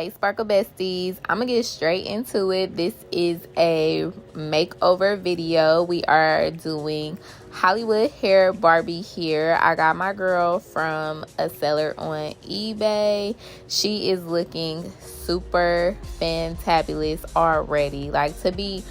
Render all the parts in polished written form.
Hey Sparkle Besties, I'm gonna get straight into it. This is a makeover video. We are doing Hollywood Hair Barbie here. I got my girl from a seller on eBay. She is looking super fantabulous already. Like, to be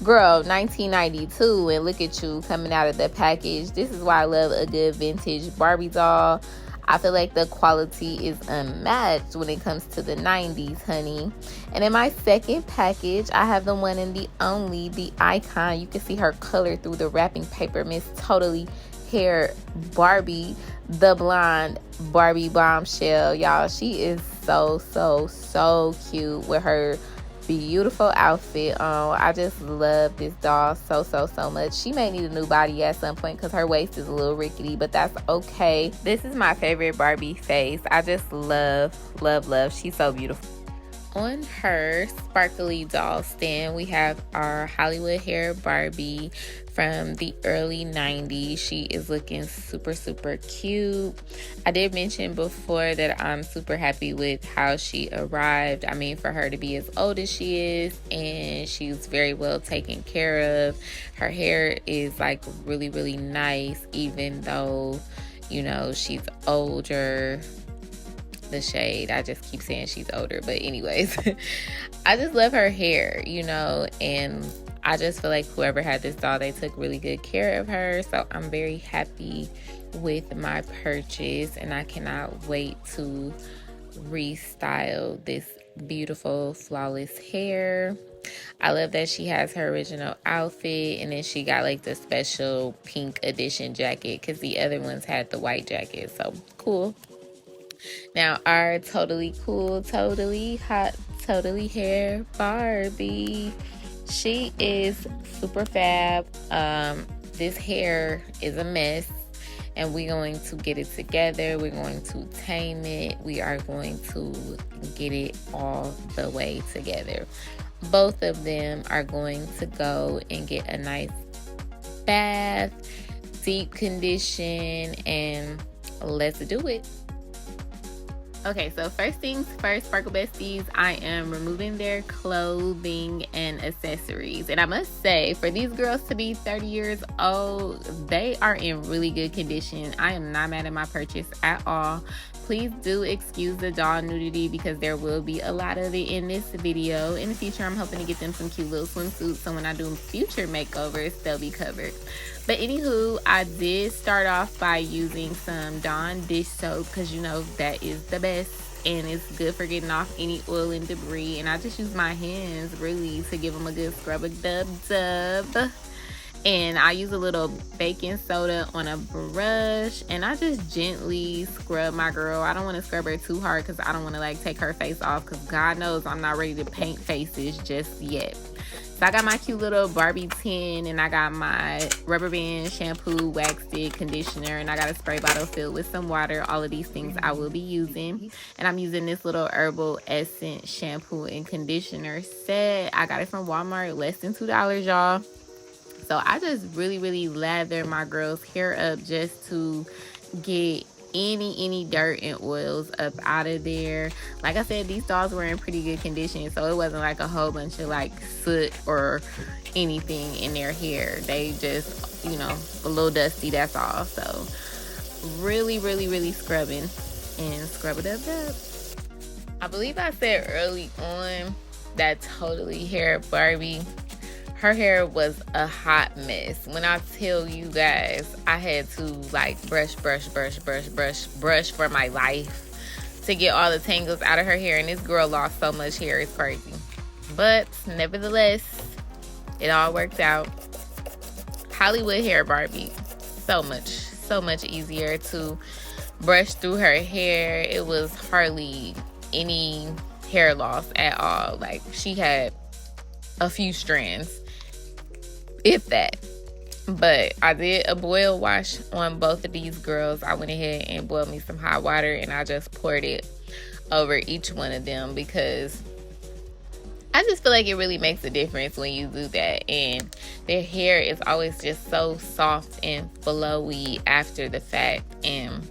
girl 1992 and look at you coming out of the package. This is why I love a good vintage Barbie doll. I feel like the quality is unmatched when it comes to the 90s, honey. And in my second package, I have the one and the only, the icon. You can see her color through the wrapping paper, Miss Totally Hair Barbie, the blonde Barbie bombshell. Y'all, she is so cute with her beautiful outfit on. I just love this doll so much. She may need a new body at some point because her waist is a little rickety, but that's okay. This is my favorite Barbie face. I just love. She's so beautiful. On her sparkly doll stand, we have our Hollywood Hair Barbie from the early 90s. She is looking super cute. I did mention before that I'm super happy with how she arrived. I mean, for her to be as old as she is, and she's very well taken care of. Her hair is like really nice, even though, you know, she's older. The shade, I just keep saying she's older, but anyways, I just love her hair, you know, and I just feel like whoever had this doll, they took really good care of her. So I'm very happy with my purchase, and I cannot wait to restyle this beautiful flawless hair. I love that she has her original outfit, and then she got like the special pink edition jacket because the other ones had the white jacket. So cool. Now, our totally cool, totally hot, totally hair Barbie. She is super fab. This hair is a mess, and we're going to get it together. We're going to tame it. We are going to get it all the way together. Both of them are going to go and get a nice bath, deep condition, and let's do it. Okay, so first things first, Sparkle Besties, I am removing their clothing and accessories. And I must say, for these girls to be 30 years old, they are in really good condition. I am not mad at my purchase at all. Please do excuse the doll nudity because there will be a lot of it in this video. In the future, I'm hoping to get them some cute little swimsuits, so when I do future makeovers, they'll be covered. But anywho, I did start off by using some Dawn dish soap because, you know, that is the best and it's good for getting off any oil and debris. And I just use my hands really to give them a good scrub a dub. And I use a little baking soda on a brush, and I just gently scrub my girl. I don't want to scrub her too hard because I don't want to like take her face off, because God knows I'm not ready to paint faces just yet. So I got my cute little Barbie tin, and I got my rubber band, shampoo, wax stick, conditioner, and I got a spray bottle filled with some water. All of these things I will be using. And I'm using this little herbal essence shampoo and conditioner set. I got it from Walmart, less than $2, y'all. So I just really lather my girl's hair up just to get any dirt and oils up out of there. Like I said, these dolls were in pretty good condition, so it wasn't like a whole bunch of like soot or anything in their hair. They just, you know, a little dusty, that's all. So really scrubbing and scrub it up. I believe I said early on that Totally Hair Barbie, her hair was a hot mess. When I tell you guys, I had to like brush for my life to get all the tangles out of her hair. And this girl lost so much hair, it's crazy. But nevertheless, it all worked out. Hollywood Hair Barbie, so much easier to brush through her hair. It was hardly any hair loss at all. Like, she had a few strands, if that. But I did a boil wash on both of these girls. I went ahead and boiled me some hot water, and I just poured it over each one of them because I just feel like it really makes a difference when you do that. And their hair is always just so soft and flowy after the fact. And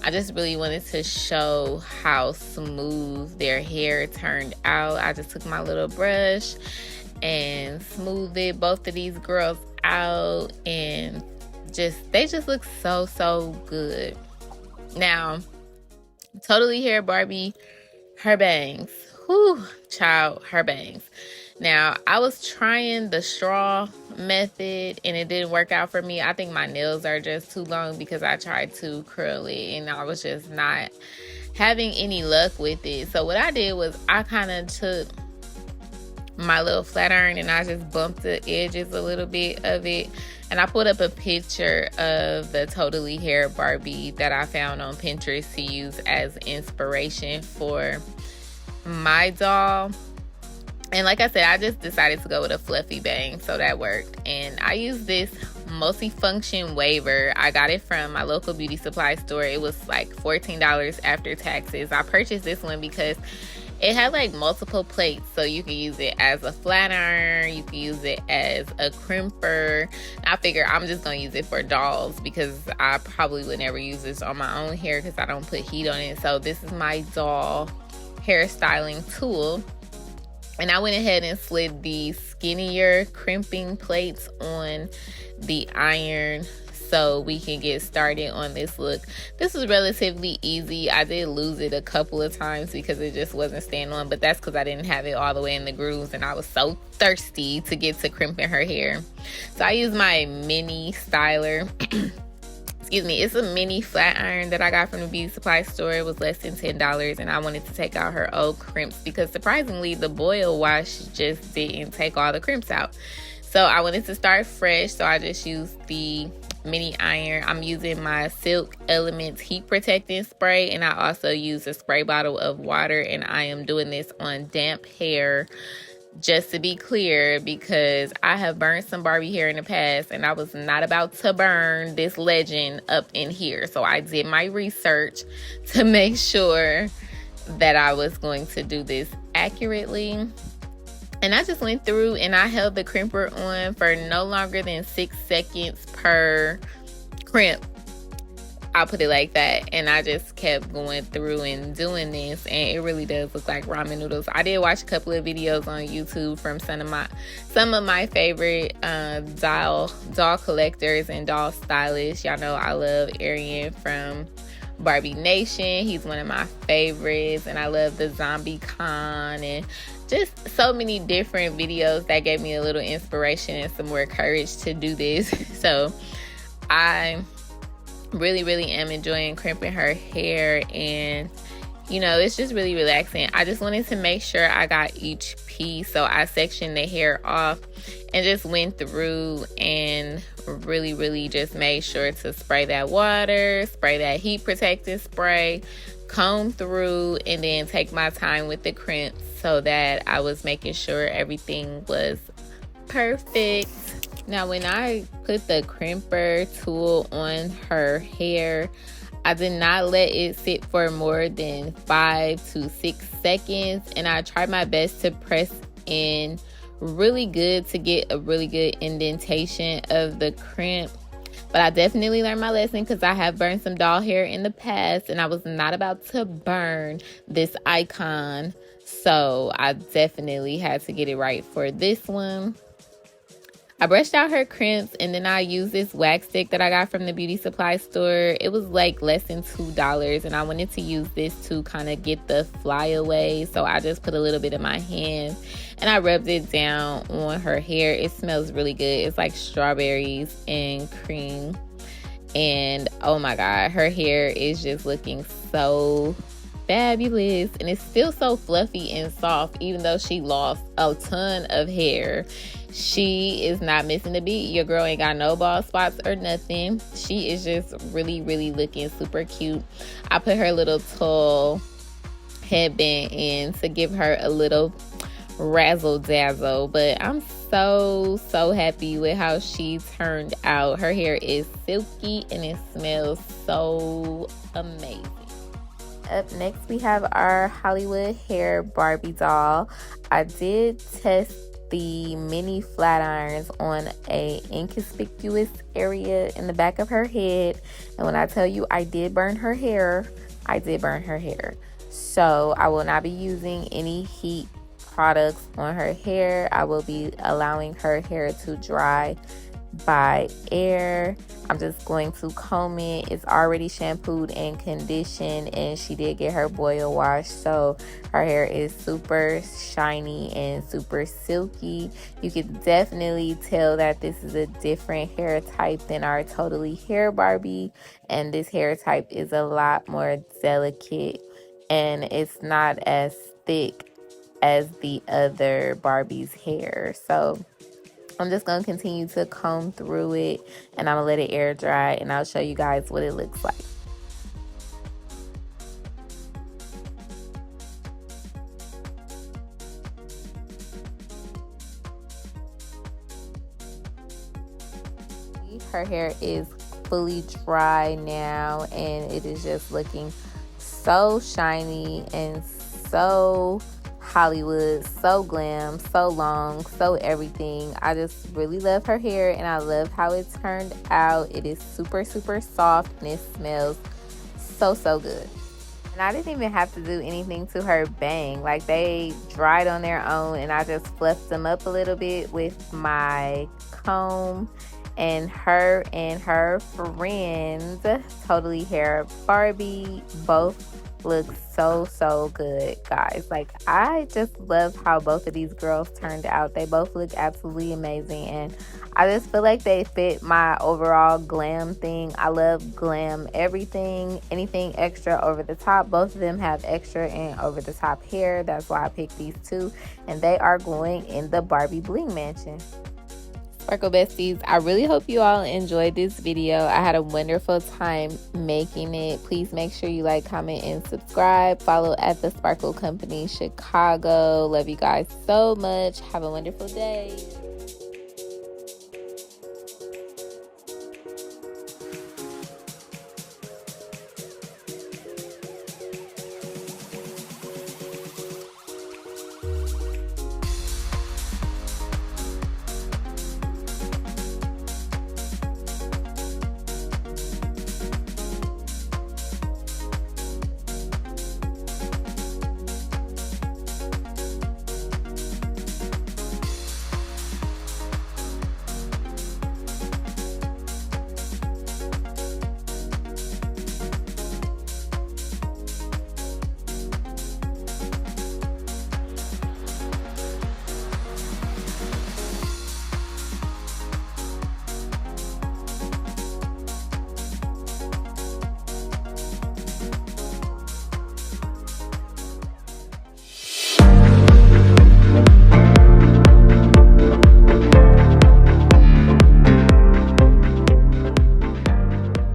I just really wanted to show how smooth their hair turned out. I just took my little brush and smoothed both of these girls out, and they just look so good. Now, Totally Hair Barbie, her bangs. Whew, child, her bangs. Now, I was trying the straw method and it didn't work out for me. I think my nails are just too long because I tried to curl it and I was just not having any luck with it. So what I did was I kind of took my little flat iron and I just bumped the edges a little bit of it. And I put up a picture of the Totally Hair Barbie that I found on Pinterest to use as inspiration for my doll. And like I said, I just decided to go with a fluffy bang, so that worked. And I used this multifunction waver. I got it from my local beauty supply store. It was like $14 after taxes. I purchased this one because it had like multiple plates, so you can use it as a flat iron, you can use it as a crimper. I figure I'm just gonna use it for dolls because I probably would never use this on my own hair because I don't put heat on it. So this is my doll hairstyling tool. And I went ahead and slid the skinnier crimping plates on the iron so we can get started on this look. This was relatively easy. I did lose it a couple of times because it just wasn't staying on, but that's because I didn't have it all the way in the grooves and I was so thirsty to get to crimping her hair. So I used my mini styler. Excuse me, it's a mini flat iron that I got from the beauty supply store. It was less than $10 and I wanted to take out her old crimps because surprisingly the boil wash just didn't take all the crimps out. So I wanted to start fresh, so I just used the mini iron. I'm using my Silk Elements heat protecting spray, and I also use a spray bottle of water, and I am doing this on damp hair. Just to be clear, because I have burned some Barbie hair in the past and I was not about to burn this legend up in here. So I did my research to make sure that I was going to do this accurately. And I just went through and I held the crimper on for no longer than 6 seconds per crimp. I'll put it like that. And I just kept going through and doing this, and it really does look like ramen noodles. I did watch a couple of videos on YouTube from some of my favorite doll collectors and doll stylists. Y'all know I love Arian from Barbie Nation. He's one of my favorites, and I love the Zombie Con and just so many different videos that gave me a little inspiration and some more courage to do this. So I really am enjoying crimping her hair, and you know, it's just really relaxing. I just wanted to make sure I got each piece, so I sectioned the hair off and just went through and really just made sure to spray that water, spray that heat protecting spray, comb through, and then take my time with the crimps so that I was making sure everything was perfect. Now, when I put the crimper tool on her hair, I did not let it sit for more than 5 to 6 seconds, and I tried my best to press in really good to get a really good indentation of the crimp. But I definitely learned my lesson because I have burned some doll hair in the past, and I was not about to burn this icon. So I definitely had to get it right for this one. I brushed out her crimps, and then I used this wax stick that I got from the beauty supply store. It was like less than $2, and I wanted to use this to kind of get the flyaway. So I just put a little bit in my hand and I rubbed it down on her hair. It smells really good. It's like strawberries and cream. And oh my God, her hair is just looking so fabulous, and it's still so fluffy and soft. Even though she lost a ton of hair, she is not missing a beat. Your girl ain't got no bald spots or nothing. She is just really looking super cute. I put her little tulle headband in to give her a little razzle dazzle, but I'm so happy with how she turned out. Her hair is silky and it smells so amazing. Up next, we have our Hollywood Hair Barbie doll. I did test the mini flat irons on a inconspicuous area in the back of her head. And when I tell you I did burn her hair, I did burn her hair. So I will not be using any heat products on her hair. I will be allowing her hair to dry by air. I'm just going to comb it. It's already shampooed and conditioned, and she did get her boil wash, so her hair is super shiny and super silky. You can definitely tell that this is a different hair type than our Totally Hair Barbie, and this hair type is a lot more delicate and it's not as thick as the other Barbie's hair. So I'm just going to continue to comb through it, and I'm going to let it air dry, and I'll show you guys what it looks like. Her hair is fully dry now, and it is just looking so shiny and so Hollywood, so glam, so long, so everything. I just really love her hair, and I love how it turned out. It is super soft, and it smells so good. And I didn't even have to do anything to her bang. Like, they dried on their own, and I just fluffed them up a little bit with my comb. And her friend, Totally Hair Barbie, both look so good, guys. Like, I just love how both of these girls turned out. They both look absolutely amazing, and I just feel like they fit my overall glam thing. I love glam everything, anything extra over the top. Both of them have extra and over the top hair. That's why I picked these two, and they are going in the Barbie Bling Mansion. Sparkle Besties, I really hope you all enjoyed this video. I had a wonderful time making it. Please make sure you like, comment, and subscribe. Follow at the Sparkle Company Chicago. Love you guys so much. Have a wonderful day.